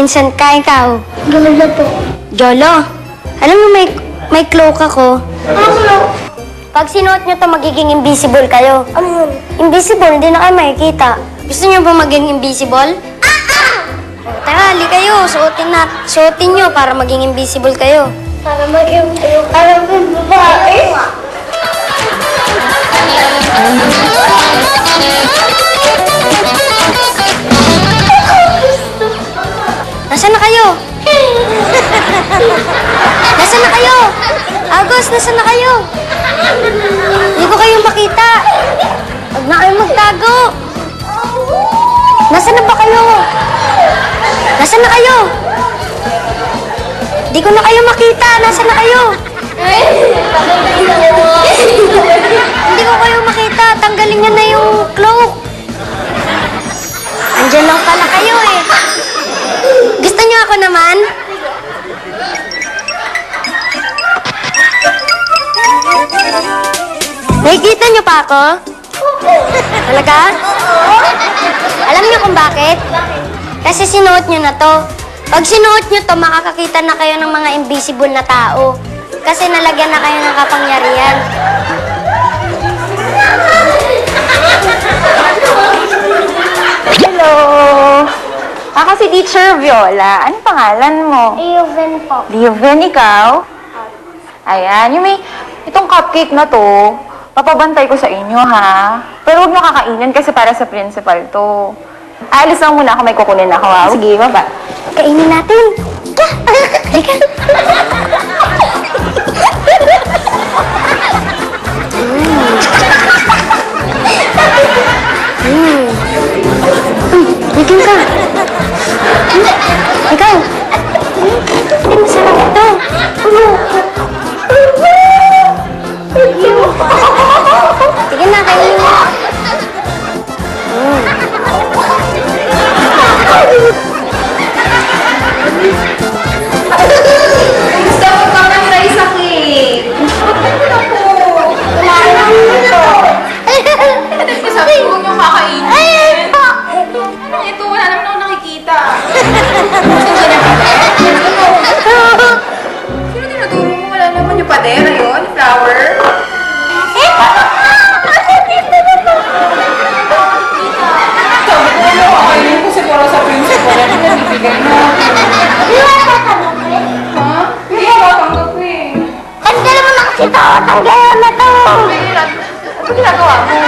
Vincent ka, ikaw? Jolo po. Jolo? Alam mo, may cloak ako. Ano? Pag sinuot nyo to, magiging invisible kayo. Ano yun? Invisible, hindi na kayo makikita. Gusto nyo ba maging invisible? Tara, hali kayo. Suotin nyo para maging invisible kayo. Para maging babae. Nasaan na kayo? Nasaan na kayo? Agos, nasaan na kayo? Hindi ko kayo makita. Huwag na kayong magtago. Nasaan na ba kayo? Nasaan na kayo? Hindi ko na kayo makita. Nasaan na kayo? Hindi ko kayo makita. Tanggalin nyo na yung cloak. Andiyan lang pala kayo eh. Gusto niyo ako naman? Nakikita niyo pa ako? Talaga? Alam niyo kung bakit? Kasi sinuot niyo na to. Pag sinuot niyo to, makakakita na kayo ng mga invisible na tao. Kasi nalagyan na kayo ng kapangyarihan. Hello! Ako si Teacher Viola. Anong pangalan mo? Iuven po. Liven, ikaw? Ayan, itong cupcake na to, papabantay ko sa inyo, ha? Pero huwag mo kakainin kasi para sa principal to. Alis lang muna ako, may kukunin ako, ha? Sige, baba. Kainin natin. Halika. Bigyan ka. Ikaw. Ay, masarap ito. Sige na, kainin mo. Gusto ko pa ng rice sa cake. Sabi ko, huwag niyong kakainin. Ito, wala naman ako nakikita. Sino tinuturo mo? Wala naman yung padera yun, flower. Sabi ko, ano, kakainin ko siguro sa principal. Ano na bibigay mo? Ha? Hindi ako tanggap eh. Tanggalin mo na kasi to. Tanggalin mo na to. Ano ginagawa mo?